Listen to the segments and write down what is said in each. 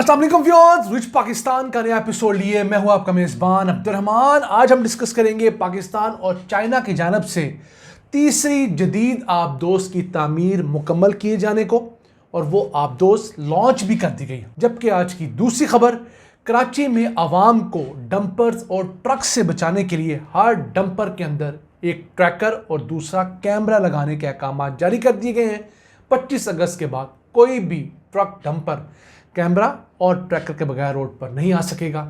अस्सलाम वालेकुम viewers, rich Pakistan का नया एपिसोड लिए मैं हूं आपका मेज़बान अब्दुर्रहमान। आज हम डिस्कस करेंगे पाकिस्तान और चाइना की जानब से तीसरी जदीद आबदोज़ की तामीर मुकम्मल किए जाने को, और वो आबदोज़ लॉन्च भी कर दी गई। जबकि आज की दूसरी खबर, कराची में आवाम को डंपर्स और ट्रक से बचाने के लिए हर डंपर के अंदर एक ट्रैकर और दूसरा कैमरा लगाने के अहकाम जारी कर दिए गए हैं। 25 अगस्त के बाद कोई भी ट्रक डंपर कैमरा और ट्रैकर के बगैर रोड पर नहीं आ सकेगा।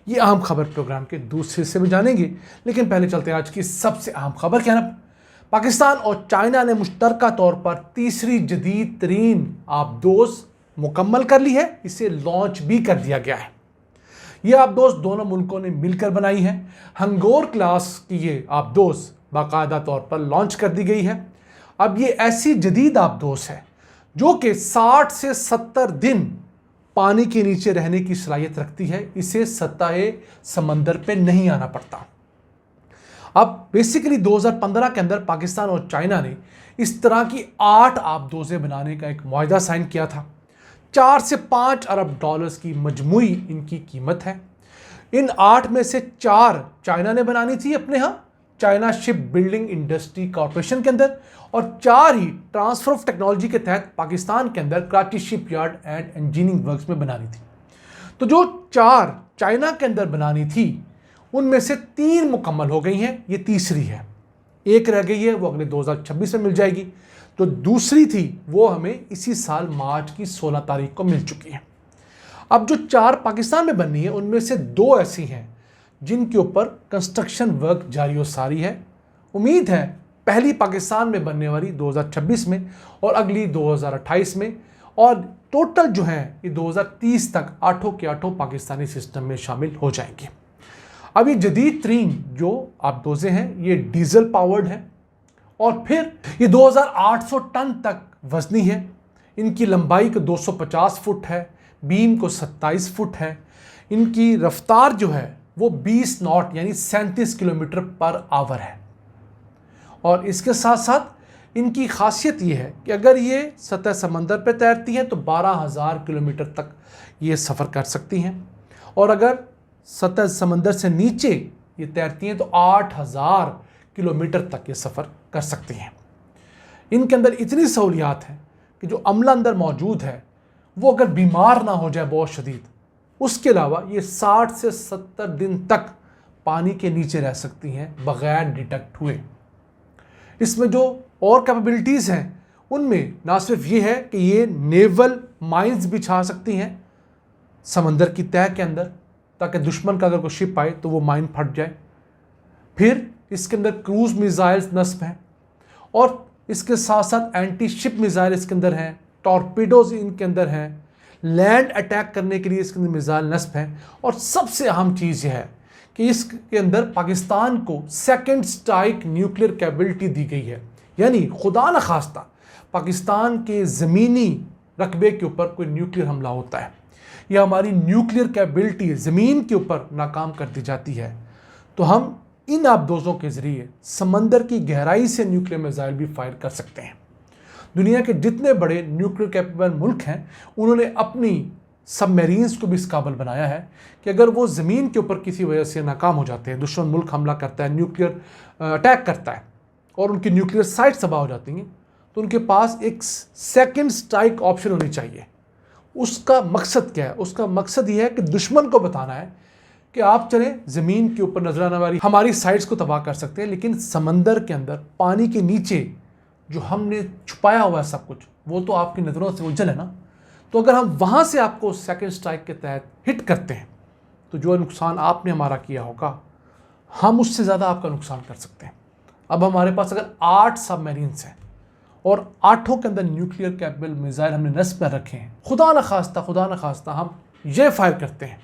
ये अहम खबर प्रोग्राम के दूसरे हिस्से में जानेंगे, लेकिन पहले चलते हैं आज की सबसे अहम खबर क्या है। पाकिस्तान और चाइना ने मुश्तरका तौर पर तीसरी जदीद तरीन आबदोज़ मुकम्मल कर ली है। इसे लॉन्च भी कर दिया गया है। ये आबदोज़ दोनों मुल्कों ने मिलकर बनाई है। हंगोर क्लास की ये आबदोज़ बाकायदा तौर पर लॉन्च कर दी गई है। अब ये ऐसी जदीद आबदोज़ है जो कि 60 से 70 दिन पानी के नीचे रहने की सलाहियत रखती है। इसे सतह समंदर पे नहीं आना पड़ता। अब बेसिकली 2015 के अंदर पाकिस्तान और चाइना ने इस तरह की 8 आबदोज़ें बनाने का एक मुआहदा साइन किया था। 4 से 5 अरब डॉलर्स की मजमूई इनकी कीमत है। इन 8 में से 4 चाइना ने बनानी थी अपने यहाँ China ship building industry corporation के अंदर, और 4 ही ट्रांसफर ऑफ टेक्नोलॉजी के तहत पाकिस्तान के अंदर Karachi ship yard and engineering works में बनानी थी। तो जो 4 चाइना के अंदर बनानी थी उनमें से 3 मुकम्मल हो गई हैं, ये तीसरी है। एक रह गई है, वो अगले 2026 में मिल जाएगी। तो दूसरी थी वो हमें इसी साल मार्च की 16 तारीख को मिल चुकी है। अब जो 4 पाकिस्तान में बननी है उनमें से 2 ऐसी हैं जिनके ऊपर कंस्ट्रक्शन वर्क जारी और सारी है। उम्मीद है पहली पाकिस्तान में बनने वाली 2026 में और अगली 2028 में, और टोटल जो है ये 2030 तक 8 के 8 पाकिस्तानी सिस्टम में शामिल हो जाएंगे। अब ये जदीद तरीन जो आबदोज़ें हैं ये डीजल पावर्ड हैं, और फिर ये 2800 टन तक वजनी है। इनकी लंबाई को 250 फुट है, बीम को 27 फुट है। इनकी रफ्तार जो है वो 20 नॉट यानी 37 किलोमीटर पर आवर है। और इसके साथ साथ इनकी खासियत ये है कि अगर ये सतह समंदर पर तैरती हैं तो 12,000 किलोमीटर तक ये सफ़र कर सकती हैं, और अगर सतह समंदर से नीचे ये तैरती हैं तो 8,000 किलोमीटर तक ये सफ़र कर सकती हैं। इनके अंदर इतनी सहूलियात हैं कि जो अमला अंदर मौजूद है वो अगर बीमार ना हो जाए बहुत शदीद, उसके अलावा ये 60 से 70 दिन तक पानी के नीचे रह सकती हैं बग़ैर डिटेक्ट हुए। इसमें जो और कैपेबिलिटीज़ हैं उनमें ना सिर्फ ये है कि ये नेवल माइंस बिछा सकती हैं समंदर की तह के अंदर, ताकि दुश्मन का अगर कोई शिप आए तो वो माइन फट जाए। फिर इसके अंदर क्रूज़ मिसाइल्स नस्ब हैं, और इसके साथ साथ एंटी शिप मिसाइल इसके अंदर हैं, टॉर्पीडोज इनके अंदर हैं, लैंड अटैक करने के लिए इसके अंदर मिसाइल नस्ब हैं, और सबसे अहम चीज़ यह है कि इसके अंदर पाकिस्तान को सेकंड स्ट्राइक न्यूक्लियर कैपेबिलिटी दी गई है। यानी खुदा न खास्ता पाकिस्तान के ज़मीनी रकबे के ऊपर कोई न्यूक्लियर हमला होता है या हमारी न्यूक्लियर कैपेबिलिटी ज़मीन के ऊपर नाकाम कर दी जाती है, तो हम इन आबदोज़ों के ज़रिए समंदर की गहराई से न्यूक्लियर मिसाइल भी फायर कर सकते हैं। दुनिया के जितने बड़े न्यूक्लियर कैपेबल मुल्क हैं उन्होंने अपनी सबमरीन्स को भी इस काबिल बनाया है कि अगर वो ज़मीन के ऊपर किसी वजह से नाकाम हो जाते हैं, दुश्मन मुल्क हमला करता है, न्यूक्लियर अटैक करता है और उनकी न्यूक्लियर साइट तबाह हो जाती हैं, तो उनके पास एक सेकंड स्ट्राइक ऑप्शन होनी चाहिए। उसका मकसद क्या है? उसका मकसद ये है कि दुश्मन को बताना है कि आप चलें ज़मीन के ऊपर नजर आने वाली हमारी साइट्स को तबाह कर सकते हैं, लेकिन समंदर के अंदर पानी के नीचे जो हमने छुपाया हुआ है सब कुछ, वो तो आपकी नज़रों से उजल है ना। तो अगर हम वहाँ से आपको सेकंड स्ट्राइक के तहत हिट करते हैं तो जो नुकसान आपने हमारा किया होगा हम उससे ज़्यादा आपका नुकसान कर सकते हैं। अब हमारे पास अगर 8 सबमरीन्स हैं और 8 के अंदर न्यूक्लियर कैपेबल मिसाइल हमने नस्ब में रखे हैं, खुदा न खास्ता हम ये फायर करते हैं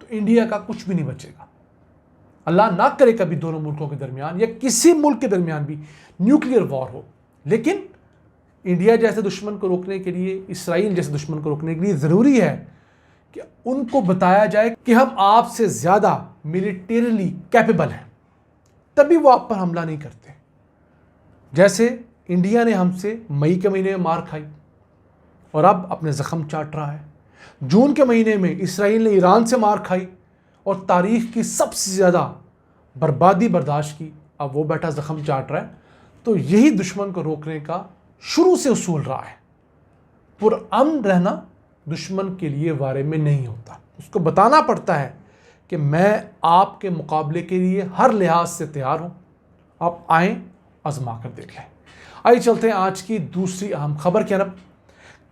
तो इंडिया का कुछ भी नहीं बचेगा। अल्लाह ना करे कभी दोनों मुल्कों के दरमियान या किसी मुल्क के दरमियान भी न्यूक्लियर वॉर हो, लेकिन इंडिया जैसे दुश्मन को रोकने के लिए, इसराइल जैसे दुश्मन को रोकने के लिए ज़रूरी है कि उनको बताया जाए कि हम आपसे ज़्यादा मिलिटरीली कैपेबल हैं, तभी वो आप पर हमला नहीं करते। जैसे इंडिया ने हमसे मई के महीने में मार खाई और अब अपने ज़ख्म चाट रहा है। जून के महीने में इसराइल ने ईरान से मार खाई और तारीख की सबसे ज़्यादा बर्बादी बर्दाश्त की। अब वो बैठा जख्म चाट रहा है। तो यही दुश्मन को रोकने का शुरू से उसूल रहा है। पुरअमन रहना दुश्मन के लिए वारे में नहीं होता। उसको बताना पड़ता है कि मैं आपके मुकाबले के लिए हर लिहाज से तैयार हूँ, आप आएँ, आजमा कर देख लें। आइए चलते हैं आज की दूसरी अहम खबर की तरफ।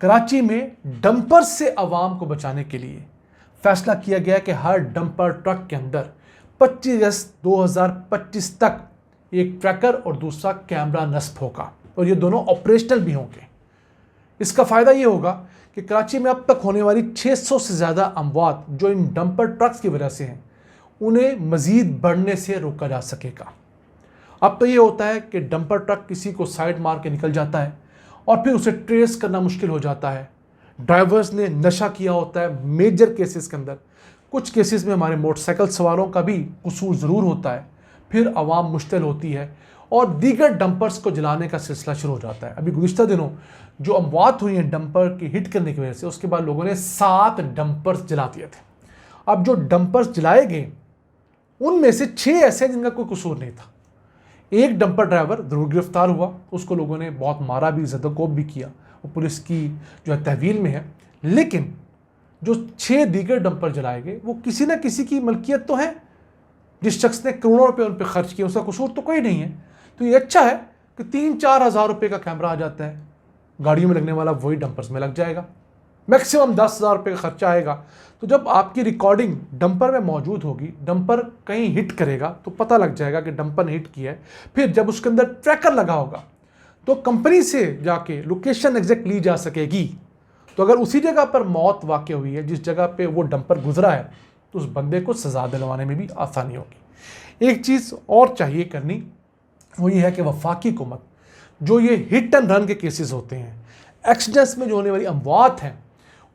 कराची में डंपर से आवाम को बचाने के लिए फैसला किया गया कि हर डंपर ट्रक के अंदर 25 अगस्त 2025 तक एक ट्रैकर और दूसरा कैमरा नस्ब होगा और ये दोनों ऑपरेशनल भी होंगे। इसका फ़ायदा ये होगा कि कराची में अब तक होने वाली 600 से ज़्यादा अमवात जो इन डंपर ट्रक्स की वजह से हैं, उन्हें मज़ीद बढ़ने से रोका जा सकेगा। अब तो ये होता है कि डंपर ट्रक किसी को साइड मार के निकल जाता है और फिर उसे ट्रेस करना मुश्किल हो जाता है। ड्राइवर्स ने नशा किया होता है मेजर केसेस के अंदर। कुछ केसेस में हमारे मोटरसाइकिल सवारों का भी कसूर ज़रूर होता है। फिर आवाम मुश्किल होती है और दीगर डंपर्स को जलाने का सिलसिला शुरू हो जाता है। अभी गुज़िश्ता दिनों जो अमवात हुई हैं डंपर की हिट करने की वजह से, उसके बाद लोगों ने 7 डंपर्स जला दिए थे। अब जो डंपर्स जलाए गए उनमें से 6 ऐसे जिनका कोई कसूर नहीं था। एक डंपर ड्राइवर ज़रूर गिरफ्तार हुआ, उसको लोगों ने बहुत मारा भी, ज़दकोब भी किया, वो पुलिस की जो है तहवील में है। लेकिन जो 6 दीगर डंपर जलाए गए वो किसी न किसी की मलकियत तो है। जिस शख्स ने करोड़ों रुपए उन पर खर्च किए उसका कसूर तो कोई नहीं है। तो ये अच्छा है कि 3-4 हज़ार रुपये का कैमरा आ जाता है, गाड़ियों में लगने वाला वही डंपर्स में लग जाएगा। मैक्सिमम 10,000 रुपये का खर्चा आएगा। तो जब आपकी रिकॉर्डिंग डंपर में मौजूद होगी, डंपर कहीं हिट करेगा तो पता लग जाएगा कि डंपर ने हिट किया है। फिर जब उसके अंदर ट्रैकर लगा होगा तो कंपनी से जाके लोकेशन एग्जैक्ट ली जा सकेगी। तो अगर उसी जगह पर मौत वाक़ हुई है जिस जगह पे वो डंपर गुजरा है तो उस बंदे को सज़ा दिलवाने में भी आसानी होगी। एक चीज़ और चाहिए करनी, वो ये है कि वफाकी हुकूमत जो ये हिट एंड रन के केसेस होते हैं, एक्सीडेंट्स में जो होने वाली अमवात हैं,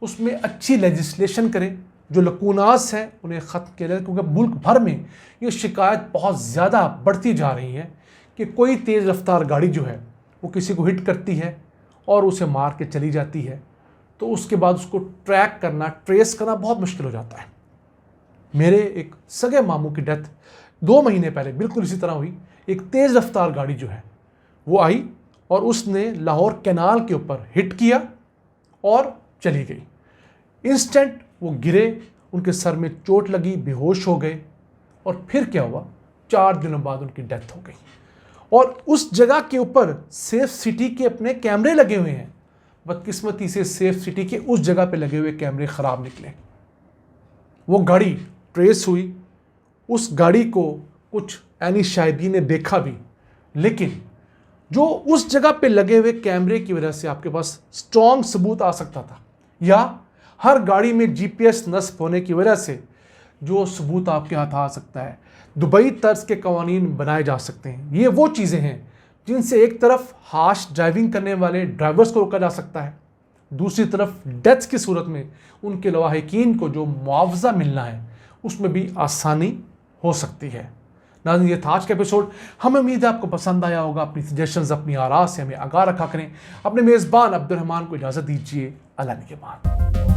उसमें अच्छी लेजिस्लेशन करें। जो लकूनास हैं उन्हें ख़त्म किया जाए, क्योंकि मुल्क भर में ये शिकायत बहुत ज़्यादा बढ़ती जा रही है कि कोई तेज़ रफ्तार गाड़ी जो है वो किसी को हिट करती है और उसे मार के चली जाती है, तो उसके बाद उसको ट्रैक करना, ट्रेस करना बहुत मुश्किल हो जाता है। मेरे एक सगे मामू की डेथ 2 महीने पहले बिल्कुल इसी तरह हुई। एक तेज़ रफ्तार गाड़ी जो है वो आई और उसने लाहौर कैनाल के ऊपर हिट किया और चली गई। इंस्टेंट वो गिरे, उनके सर में चोट लगी, बेहोश हो गए और फिर क्या हुआ, 4 दिनों बाद उनकी डेथ हो गई। और उस जगह के ऊपर सेफ सिटी के अपने कैमरे लगे हुए हैं। बदकिस्मती से सेफ सिटी के उस जगह पे लगे हुए कैमरे ख़राब निकले। वो गाड़ी ट्रेस हुई, उस गाड़ी को कुछ ऐनी शाहिदी ने देखा भी, लेकिन जो उस जगह पे लगे हुए कैमरे की वजह से आपके पास स्ट्रॉन्ग सबूत आ सकता था, या हर गाड़ी में जीपीएस नस्ब होने की वजह से जो सबूत आपके हाथ आ सकता है। दुबई तर्ज के कवानीन बनाए जा सकते हैं। ये वो चीज़ें हैं जिनसे एक तरफ हाश ड्राइविंग करने वाले ड्राइवर्स को रोका जा सकता है, दूसरी तरफ डेथ्स की सूरत में उनके लवाहिकीन को जो मुआवजा मिलना है उसमें भी आसानी हो सकती है। नाज़रीन, ये था आज का एपिसोड। हमें उम्मीद है आपको पसंद आया होगा। अपनी सजेशंस, अपनी आरा से हमें आगाह रखा करें। अपने मेज़बान अब्दुल रहमान को इजाज़त दीजिए। अल्लाह के बाद।